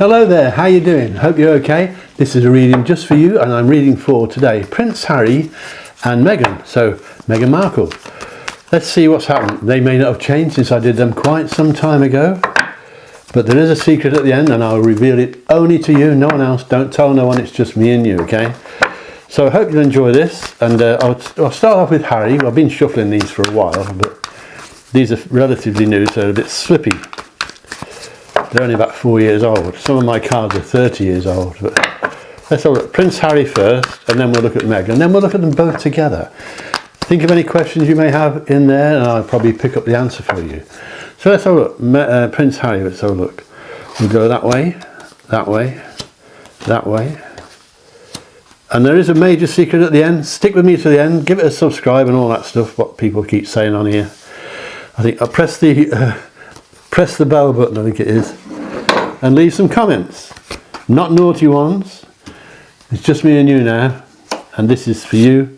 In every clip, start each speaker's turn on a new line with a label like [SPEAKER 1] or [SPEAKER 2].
[SPEAKER 1] Hello there, how you doing? Hope you're okay. This is a reading just for you, and I'm reading for today Prince Harry and Meghan, so Meghan Markle. Let's see what's happened. They may not have changed since I did them quite some time ago, but there is a secret at the end and I'll reveal it only to you, no one else. Don't tell no one, it's just me and you, okay? So I hope you'll enjoy this, and I'll start off with Harry. I've been shuffling these for a while, but these are relatively new, so they're a bit slippy. They're only about 4 years old. Some of my cards are 30 years old. But let's have a look. Prince Harry first, and then we'll look at Meghan, and then we'll look at them both together. Think of any questions you may have in there, and I'll probably pick up the answer for you. So let's have a look. Prince Harry, let's have a look. We'll go that way, that way, that way. And there is a major secret at the end. Stick with me to the end. Give it a subscribe and all that stuff, what people keep saying on here. I think I'll press the bell button, I think it is, and leave some comments. Not naughty ones. It's just me and you now, and this is for you.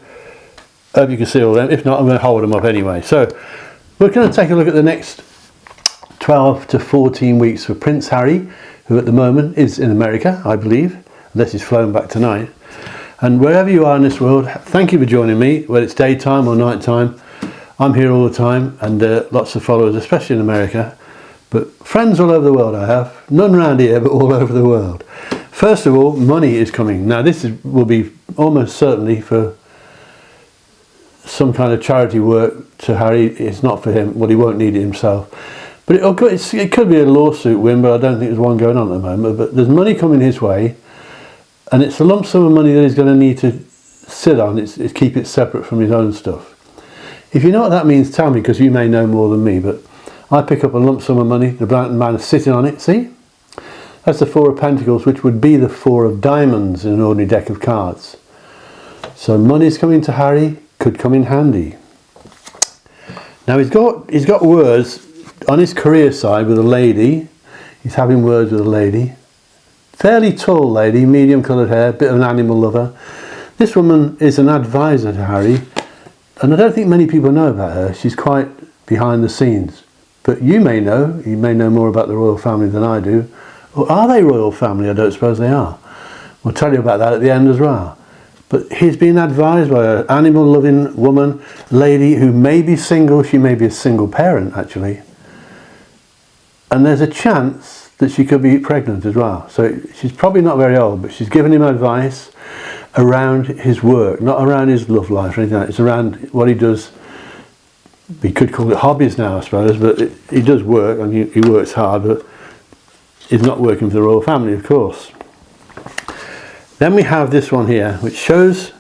[SPEAKER 1] Hope you can see all them. If not, I'm going to hold them up anyway. So we're going to take a look at the next 12 to 14 weeks for Prince Harry, who at the moment is in America, I believe, unless he's flown back tonight. And wherever you are in this world, thank you for joining me, whether it's daytime or nighttime. I'm here all the time, and lots of followers, especially in America. But friends all over the world I have, none around here but all over the world. First of all, money is coming. Now this will be almost certainly for some kind of charity work to Harry. It's not for him, well, he won't need it himself. But it could be a lawsuit win, but I don't think there's one going on at the moment. But there's money coming his way, and it's a lump sum of money that he's going to need to sit on. It's keep it separate from his own stuff. If you know what that means, tell me, because you may know more than me. But I pick up a lump sum of money, the black man is sitting on it, see? That's the Four of Pentacles, which would be the Four of Diamonds in an ordinary deck of cards. So money's coming to Harry, could come in handy. Now he's got words on his career side with a lady. He's having words with a lady. Fairly tall lady, medium coloured hair, bit of an animal lover. This woman is an advisor to Harry, and I don't think many people know about her. She's quite behind the scenes. But you may know more about the royal family than I do. Or are they royal family? I don't suppose they are. We'll tell you about that at the end as well. But he's being advised by an animal-loving woman, lady who may be single. She may be a single parent, actually. And there's a chance that she could be pregnant as well. So she's probably not very old, but she's giving him advice around his work, not around his love life or anything like that. It's around what he does. We could call it hobbies now, I suppose, but he does work, and he works hard, but he's not working for the royal family, of course. Then we have this one here, which shows,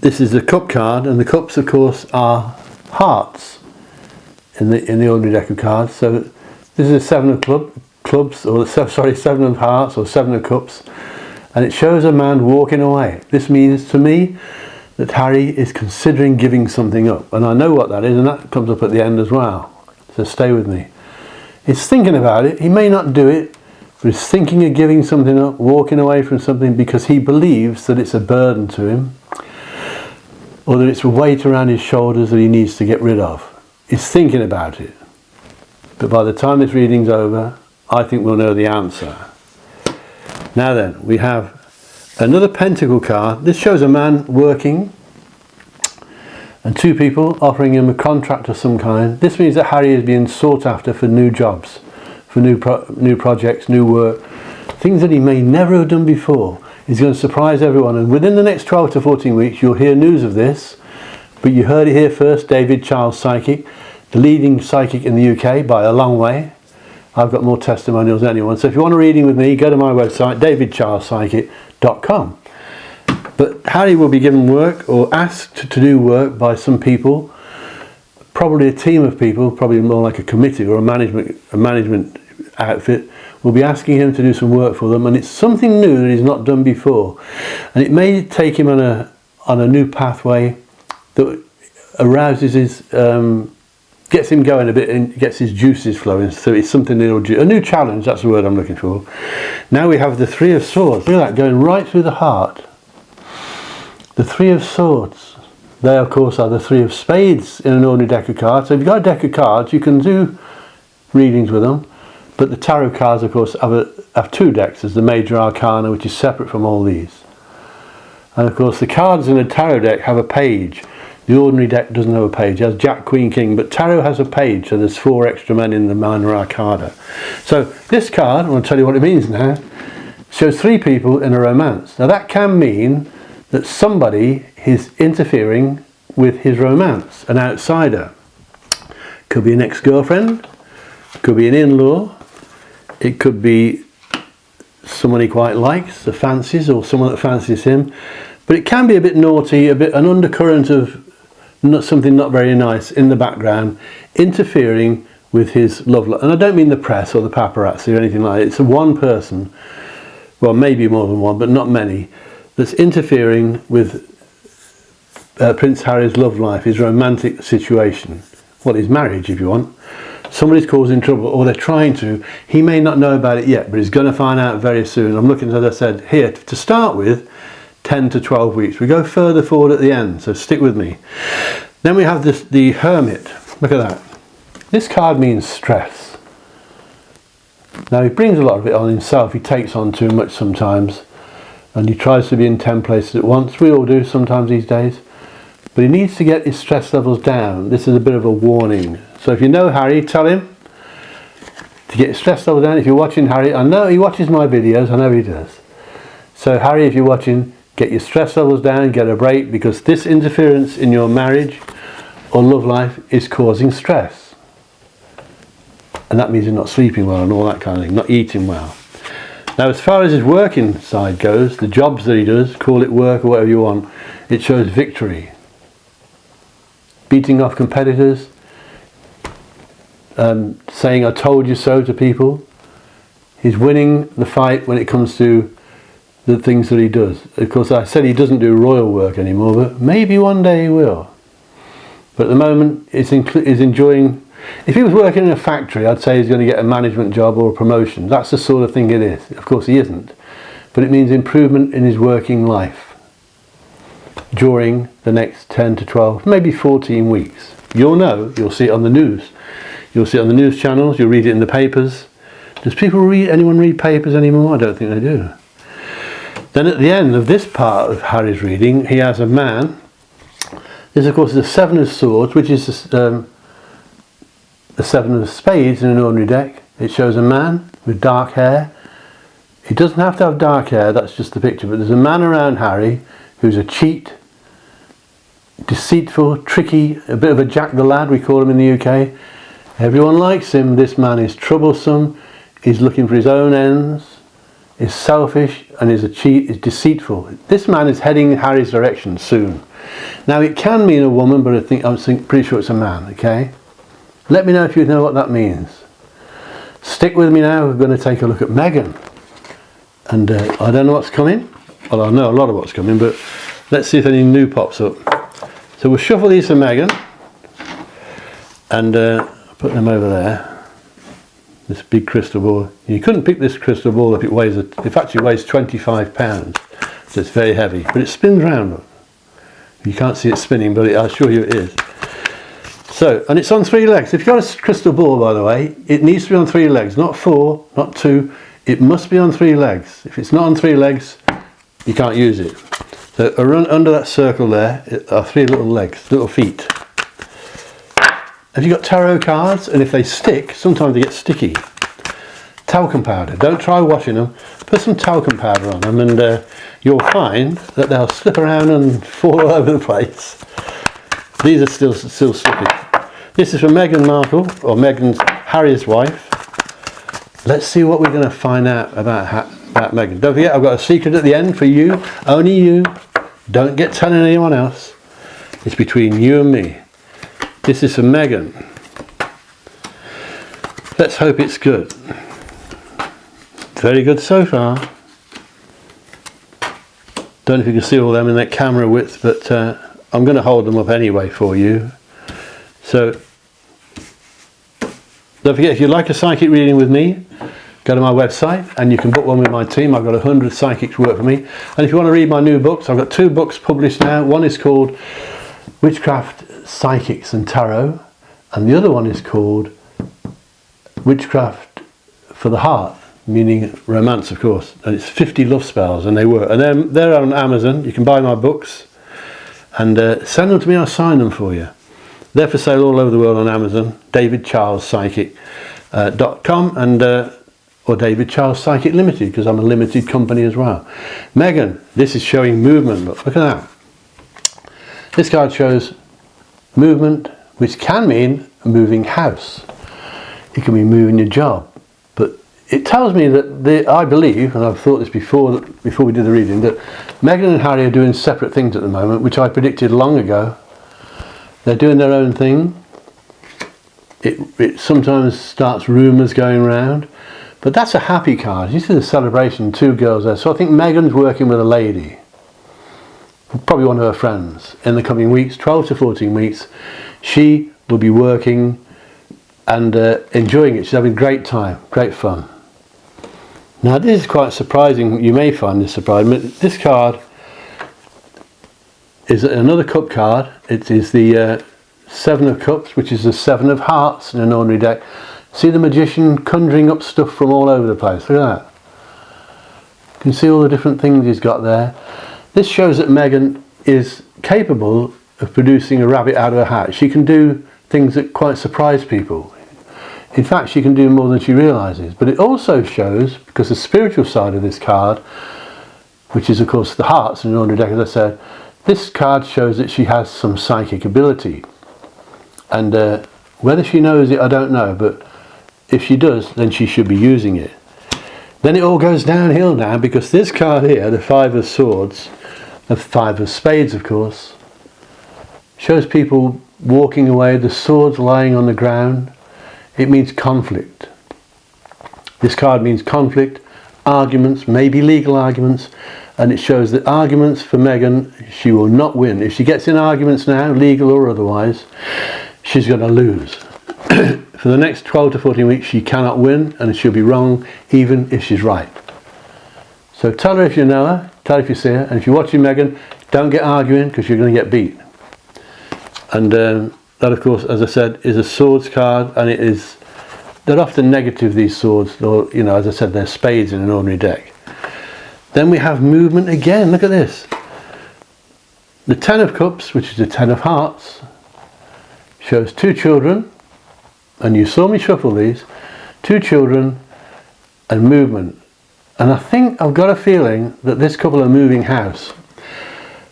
[SPEAKER 1] this is the cup card, and the cups, of course, are hearts in the ordinary deck of cards. So this is a Seven of Clubs, or sorry, Seven of Hearts, or Seven of Cups, and it shows a man walking away. This means to me that Harry is considering giving something up, and I know what that is, and that comes up at the end as well, so stay with me. He's thinking about it. He may not do it, but he's thinking of giving something up, walking away from something, because he believes that it's a burden to him, or that it's a weight around his shoulders that he needs to get rid of. He's thinking about it, but by the time this reading's over, I think we'll know the answer. Now then, we have another pentacle card. This shows a man working and two people offering him a contract of some kind. This means that Harry is being sought after for new jobs, for new projects, new work, things that he may never have done before. He's going to surprise everyone, and within the next 12 to 14 weeks you'll hear news of this. But you heard it here first. David, Charles Psychic, the leading psychic in the UK by a long way. I've got more testimonials than anyone. So if you want a reading with me, go to my website, davidcharlespsychic.com. But Harry will be given work, or asked to do work by some people, probably a team of people, probably more like a committee or a management outfit, will be asking him to do some work for them, and it's something new that he's not done before. And it may take him on a new pathway that arouses his gets him going a bit and gets his juices flowing. So it's something a new challenge, that's the word I'm looking for. Now we have the Three of Swords. Look at that, going right through the heart. The Three of Swords. They, of course, are the Three of Spades in an ordinary deck of cards. So if you've got a deck of cards, you can do readings with them. But the tarot cards, of course, have two decks. There's the major arcana, which is separate from all these. And of course, the cards in a tarot deck have a page. The ordinary deck doesn't have a page. It has Jack, Queen, King, but tarot has a page, so there's 4 extra men in the minor arcana. So this card, I'll tell you what it means now, shows 3 people in a romance. Now that can mean that somebody is interfering with his romance, an outsider. Could be an ex-girlfriend, could be an in-law, it could be someone he quite likes, or fancies, or someone that fancies him. But it can be a bit naughty, an undercurrent of something not very nice in the background, interfering with his love life. And I don't mean the press or the paparazzi or anything like that. It's one person, well, maybe more than one, but not many, that's interfering with Prince Harry's love life, his romantic situation. Well, his marriage, if you want. Somebody's causing trouble, or they're trying to. He may not know about it yet, but he's going to find out very soon. I'm looking, as I said, here to start with, 10 to 12 weeks. We go further forward at the end, so stick with me. Then we have the Hermit. Look at that. This card means stress. Now he brings a lot of it on himself. He takes on too much sometimes, and he tries to be in 10 places at once. We all do sometimes these days. But he needs to get his stress levels down. This is a bit of a warning. So if you know Harry, tell him to get his stress levels down. If you're watching Harry, I know he watches my videos, I know he does. So Harry, if you're watching, get your stress levels down, get a break, because this interference in your marriage or love life is causing stress. And that means you're not sleeping well and all that kind of thing, not eating well. Now, as far as his working side goes, the jobs that he does, call it work or whatever you want, it shows victory. Beating off competitors, saying I told you so to people. He's winning the fight when it comes to the things that he does. Of course, I said he doesn't do royal work anymore, but maybe one day he will. But at the moment, he's enjoying. If he was working in a factory, I'd say he's going to get a management job or a promotion. That's the sort of thing it is. Of course, he isn't. But it means improvement in his working life during the next 10 to 12, maybe 14 weeks. You'll know, you'll see it on the news. You'll see it on the news channels, you'll read it in the papers. Does anyone read papers anymore? I don't think they do. Then at the end of this part of Harry's reading, he has a man. This, of course, is the 7 of Swords, which is the 7 of Spades in an ordinary deck. It shows a man with dark hair. He doesn't have to have dark hair, that's just the picture, but there's a man around Harry who's a cheat, deceitful, tricky, a bit of a Jack the Lad, we call him in the UK. Everyone likes him. This man is troublesome, he's looking for his own ends, is selfish, and is a cheat, is deceitful. This man is heading Harry's direction soon. Now it can mean a woman, but I'm pretty sure it's a man, okay? Let me know if you know what that means. Stick with me now, we're going to take a look at Meghan. And I don't know what's coming. Well, I know a lot of what's coming, but let's see if anything new pops up. So we'll shuffle these for Meghan. And put them over there. This big crystal ball. You couldn't pick this crystal ball if it actually weighs 25 pounds. So it's very heavy. But it spins round. You can't see it spinning, but I'll assure you it is. So, and it's on 3 legs. If you've got a crystal ball, by the way, it needs to be on 3 legs, not 4, not 2. It must be on 3 legs. If it's not on 3 legs, you can't use it. So under that circle there are 3 little legs, little feet. Have you got tarot cards? And if they stick, sometimes they get sticky. Talcum powder. Don't try washing them. Put some talcum powder on them, and you'll find that they'll slip around and fall all over the place. These are still slipping. This is for Meghan Markle, or Harry's wife. Let's see what we're going to find out about Meghan. Don't forget, I've got a secret at the end for you. Only you. Don't get telling anyone else. It's between you and me. This is for Meghan. Let's hope it's good. Very good so far. Don't know if you can see all them in that camera width, but I'm going to hold them up anyway for you. So don't forget, if you'd like a psychic reading with me, go to my website and you can book one with my team. I've got 100 psychics work for me. And if you want to read my new books, I've got 2 books published now. One is called Witchcraft, Psychics and Tarot, and the other one is called Witchcraft for the heart, meaning romance, of course. And it's 50 love spells, and they work. And they're on Amazon. You can buy my books and send them to me. I'll sign them for you. They're for sale all over the world on Amazon. DavidCharlesPsychic.com and or David Charles Psychic Limited, because I'm a limited company as well. Meghan, this is showing movement. Look at that. This card shows movement, which can mean a moving house. It can be moving your job. But it tells me that I believe, and I've thought this before we did the reading, that Meghan and Harry are doing separate things at the moment, which I predicted long ago. They're doing their own thing. It sometimes starts rumours going around. But that's a happy card. You see the celebration, 2 girls there. So I think Meghan's working with a lady, probably one of her friends, in the coming weeks, 12 to 14 weeks. She will be working and enjoying it. She's having a great time, great fun. Now this is quite surprising. You may find this surprising, but this card is another cup card. It is the 7 of Cups, which is the 7 of Hearts in an ordinary deck. See the magician conjuring up stuff from all over the place. Look at that. You can see all the different things he's got there. This shows that Meghan is capable of producing a rabbit out of a hat. She can do things that quite surprise people. In fact, she can do more than she realises. But it also shows, because the spiritual side of this card, which is of course the hearts in an ordinary deck, as I said, this card shows that she has some psychic ability. And whether she knows it, I don't know, but if she does, then she should be using it. Then it all goes downhill now, because this card here, the 5 of Swords, the 5 of Spades of course, shows people walking away, the swords lying on the ground. It means conflict. This card means conflict, arguments, maybe legal arguments, and it shows that arguments for Meghan, she will not win. If she gets in arguments now, legal or otherwise, she's going to lose. For the next 12 to 14 weeks she cannot win, and she'll be wrong even if she's right. So tell her if you know her, tell her if you see her, and if you're watching Meghan, don't get arguing, because you're going to get beat. And that of course, as I said, is a swords card, and they're often negative, these swords, or you know, as I said, they're spades in an ordinary deck. Then we have movement again. Look at this. The 10 of Cups, which is the 10 of Hearts, shows 2 children, and you saw me shuffle these, 2 children and movement. And I think I've got a feeling that this couple are moving house.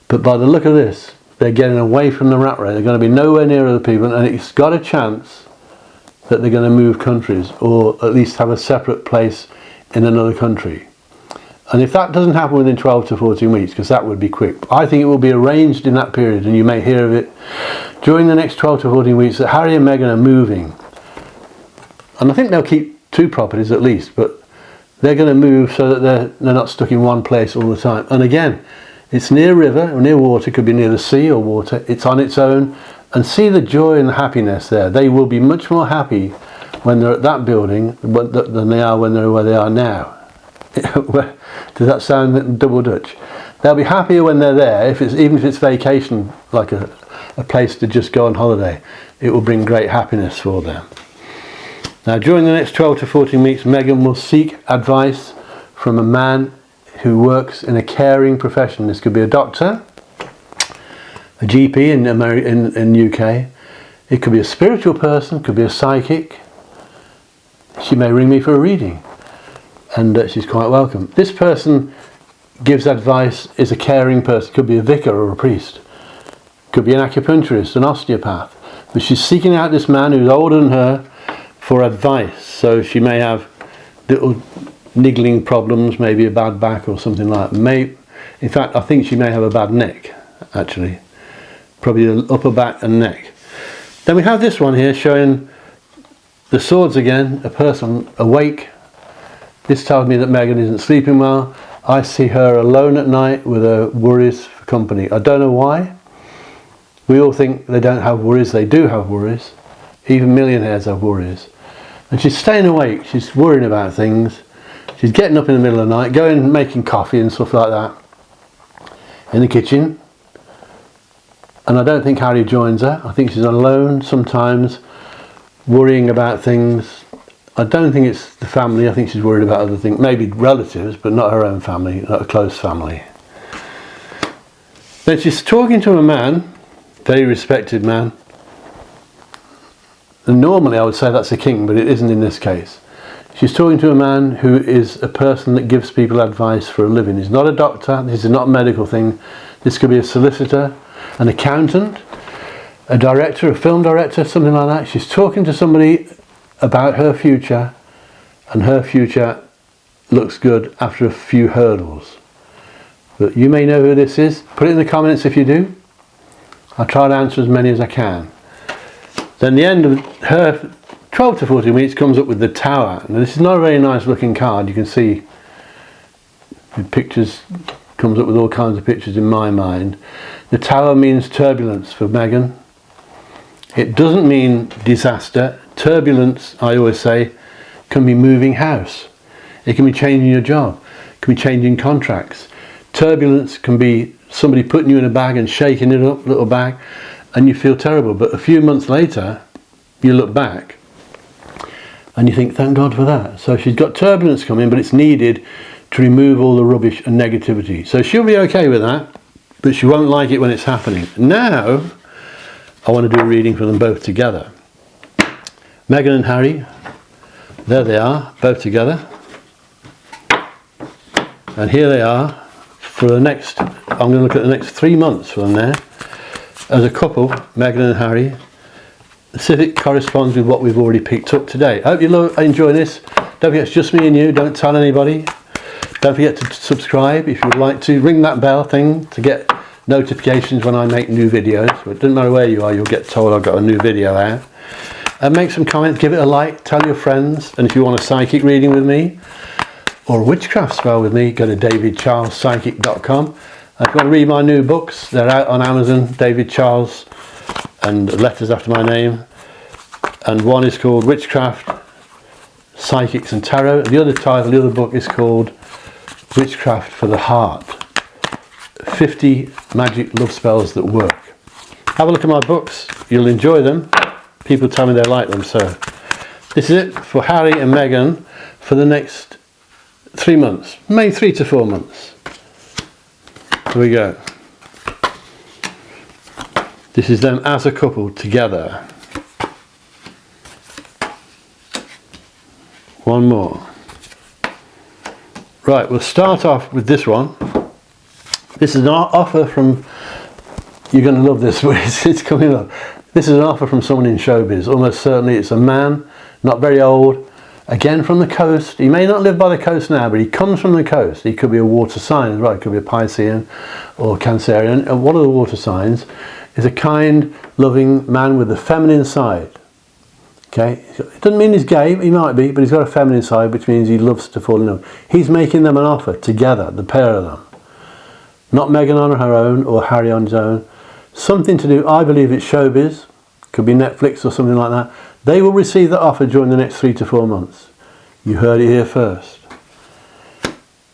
[SPEAKER 1] But by the look of this, they're getting away from the rat race. They're going to be nowhere near other people, and it's got a chance that they're going to move countries, or at least have a separate place in another country. And if that doesn't happen within 12 to 14 weeks, because that would be quick, I think it will be arranged in that period, and you may hear of it during the next 12 to 14 weeks, that Harry and Meghan are moving. And I think they'll keep 2 properties at least, but they're going to move so that they're not stuck in one place all the time. And again, it's near river or near water, could be near the sea or water, it's on its own, and see the joy and the happiness there. They will be much more happy when they're at that building than they are when they're where they are now. Does that sound double Dutch? They'll be happier when they're there, even if it's vacation, like a place to just go on holiday. It will bring great happiness for them. Now during the next 12 to 14 weeks, Meghan will seek advice from a man who works in a caring profession. This could be a doctor, a GP in UK. It could be a spiritual person, could be a psychic. She may ring me for a reading, and she's quite welcome. This person gives advice, is a caring person, could be a vicar or a priest, could be an acupuncturist, an osteopath, but she's seeking out this man who's older than her for advice. So she may have little niggling problems, maybe a bad back or something like that. In fact, I think she may have a bad neck, actually, probably the upper back and neck. Then we have this one here showing the swords again, a person awake. This tells me that Meghan isn't sleeping well. I see her alone at night with her worries for company. I don't know why. We all think they don't have worries. They do have worries. Even millionaires have worries. And she's staying awake. She's worrying about things. She's getting up in the middle of the night, going and making coffee and stuff like that in the kitchen. And I don't think Harry joins her. I think she's alone sometimes, worrying about things. I don't think it's the family. I think she's worried about other things, maybe relatives, but not her own family, not a close family. Then she's talking to a man, very respected man. And normally I would say that's a king, but it isn't in this case. She's talking to a man who is a person that gives people advice for a living. He's not a doctor, this is not a medical thing. This could be a solicitor, an accountant, a director, a film director, something like that. She's talking to somebody about her future, and her future looks good after a few hurdles. But you may know who this is. Put it in the comments if you do. I'll try to answer as many as I can. Then the end of her 12 to 14 weeks comes up with the Tower. Now this is not a very nice looking card. You can see the pictures, comes up with all kinds of pictures in my mind. The Tower means turbulence for Meghan. It doesn't mean disaster. Turbulence, I always say, can be moving house. It can be changing your job. It can be changing contracts. Turbulence can be somebody putting you in a bag and shaking it up, little bag, and you feel terrible. But a few months later, you look back and you think, thank God for that. So she's got turbulence coming, but it's needed to remove all the rubbish and negativity. So she'll be okay with that, but she won't like it when it's happening. Now, I want to do a reading for them both together. Meghan and Harry, there they are, both together. And here they are for the next, I'm going to look at the next 3 months for them there. As a couple, Meghan and Harry. See if it corresponds with what we've already picked up today. I hope you enjoy this. Don't forget, it's just me and you. Don't tell anybody. Don't forget to subscribe if you'd like to. Ring that bell thing to get notifications when I make new videos. So it doesn't matter where you are, you'll get told I've got a new video out. And make some comments, give it a like, tell your friends. And if you want a psychic reading with me or a witchcraft spell with me, go to davidcharlespsychic.com. And if you want to read my new books, they're out on Amazon, David Charles and letters after my name. And one is called Witchcraft, Psychics and Tarot. The other title, the other book is called Witchcraft for the Heart. 50 magic love spells that work. Have a look at my books, you'll enjoy them. People tell me they like them, so this is it for Harry and Meghan for the next 3 months, maybe 3 to 4 months. Here we go. This is them as a couple together. One more. Right, we'll start off with this one. This is an offer from, you're going to love this, it's coming up. This is an offer from someone in showbiz. Almost certainly it's a man, not very old, again from the coast. He may not live by the coast now, but he comes from the coast. He could be a water sign as well. He could be a Piscean or Cancerian. And one of the water signs is a kind, loving man with a feminine side. Okay, it doesn't mean he's gay, he might be, but he's got a feminine side, which means he loves to fall in love. He's making them an offer together, the pair of them. Not Meghan on her own or Harry on his own. Something to do, I believe it's showbiz, could be Netflix or something like that. They will receive that offer during the next 3 to 4 months. You heard it here first.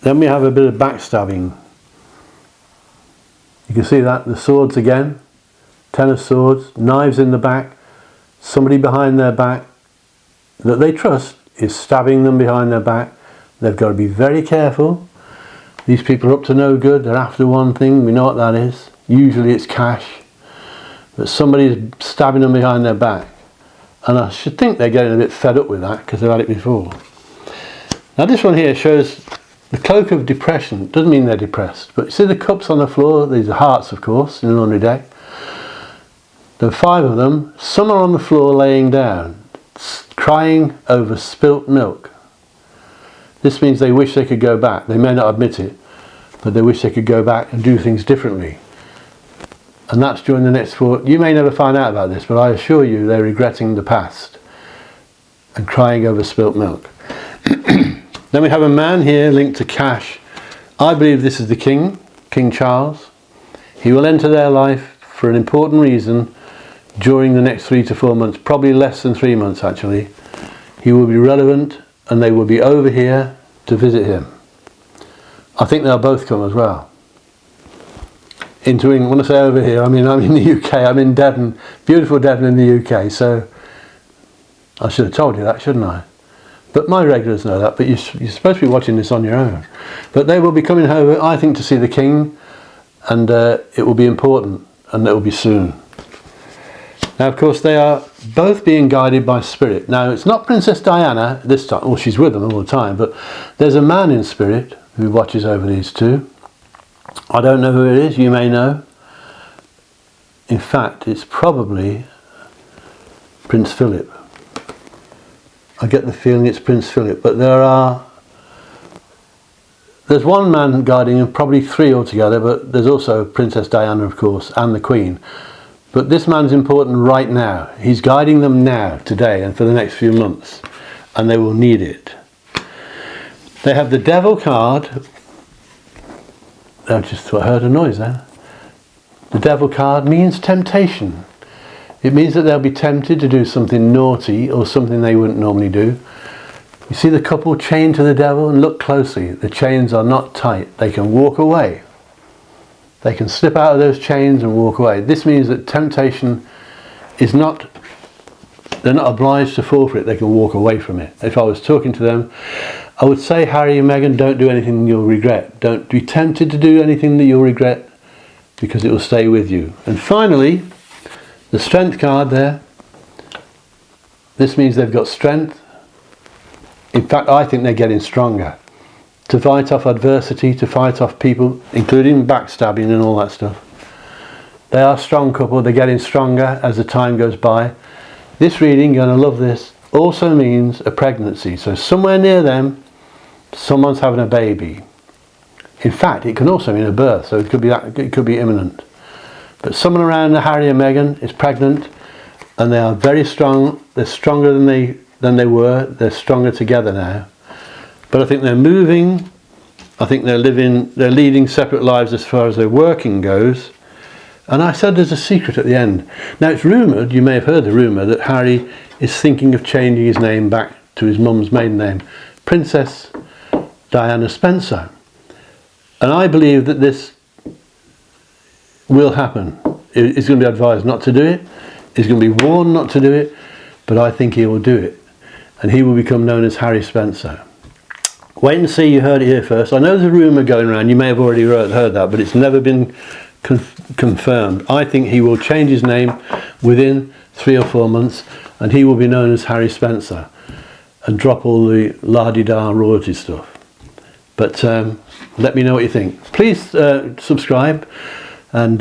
[SPEAKER 1] Then we have a bit of backstabbing. You can see that, the swords again, 10 of swords, knives in the back, somebody behind their back that they trust is stabbing them behind their back. They've got to be very careful. These people are up to no good, they're after one thing, we know what that is. Usually it's cash, but somebody's stabbing them behind their back. And I should think they're getting a bit fed up with that because they've had it before. Now this one here shows the cloak of depression. Doesn't mean they're depressed, but you see the cups on the floor, these are hearts of course, in an ordinary deck. There are 5 of them, some are on the floor laying down, crying over spilt milk. This means they wish they could go back. They may not admit it, but they wish they could go back and do things differently. And that's during the next 4. You may never find out about this, but I assure you they're regretting the past and crying over spilt milk. Then we have a man here linked to cash. I believe this is the king, King Charles. He will enter their life for an important reason during the next 3 to 4 months, probably less than 3 months actually. He will be relevant and they will be over here to visit him. I think they'll both come as well. Into England, when I say over here, I mean I'm in the UK, I'm in Devon, beautiful Devon in the UK, so I should have told you that, shouldn't I? But my regulars know that, but you're supposed to be watching this on your own. But they will be coming over, I think, to see the King, and it will be important, and it will be soon. Now, of course, they are both being guided by spirit. Now, it's not Princess Diana this time. Well, she's with them all the time, but there's a man in spirit who watches over these two. I don't know who it is. You may know. In fact, it's probably Prince Philip. I get the feeling it's Prince Philip, but there's one man guiding him, probably three altogether, but there's also Princess Diana, of course, and the Queen. But this man's important right now. He's guiding them now, today, and for the next few months, and they will need it. They have the Devil card. I just heard a noise there. The Devil card means temptation. It means that they'll be tempted to do something naughty or something they wouldn't normally do. You see the couple chained to the devil, and look closely. The chains are not tight. They can walk away. They can slip out of those chains and walk away. This means that temptation is not, they're not obliged to fall for it. They can walk away from it. If I was talking to them, I would say, Harry and Meghan, don't do anything you'll regret. Don't be tempted to do anything that you'll regret, because it will stay with you. And finally, the Strength card there. This means they've got strength. In fact, I think they're getting stronger. To fight off adversity, to fight off people, including backstabbing and all that stuff. They are a strong couple. They're getting stronger as the time goes by. This reading, you're going to love this, also means a pregnancy. So somewhere near them, someone's having a baby. In fact, it can also mean a birth, so it could be imminent. But someone around Harry and Meghan is pregnant, and they are very strong. They're stronger than they were. They're stronger together now. But I think they're moving. I think they're leading separate lives as far as their working goes. And I said there's a secret at the end. Now it's rumoured, you may have heard the rumour, that Harry is thinking of changing his name back to his mum's maiden name, Princess Diana Spencer. And I believe that this will happen. He's going to be advised not to do it. He's going to be warned not to do it. But I think he will do it. And he will become known as Harry Spencer. Wait and see, you heard it here first. I know there's a rumour going around, you may have already heard that, but it's never been confirmed. I think he will change his name within 3 or 4 months, and he will be known as Harry Spencer, and drop all the la-di-da royalty stuff. But let me know what you think. Please subscribe and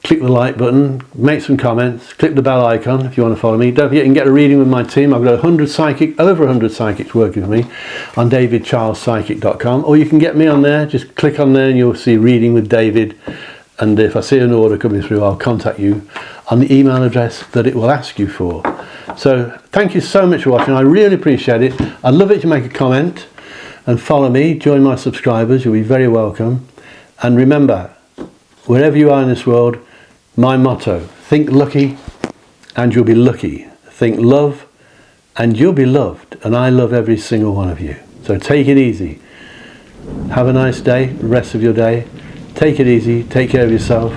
[SPEAKER 1] click the like button, make some comments, click the bell icon if you want to follow me. Don't forget you can get a reading with my team. I've got over 100 psychics working with me on davidcharlespsychic.com, or you can get me on there. Just click on there and you'll see Reading with David, and if I see an order coming through, I'll contact you on the email address that it will ask you for. So thank you so much for watching. I really appreciate it. I'd love it to make a comment and follow me, join my subscribers. You'll be very welcome. And remember, wherever you are in this world, my motto, think lucky and you'll be lucky. Think love and you'll be loved. And I love every single one of you. So take it easy. Have a nice day, the rest of your day. Take it easy, take care of yourself,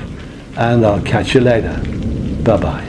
[SPEAKER 1] and I'll catch you later. Bye-bye.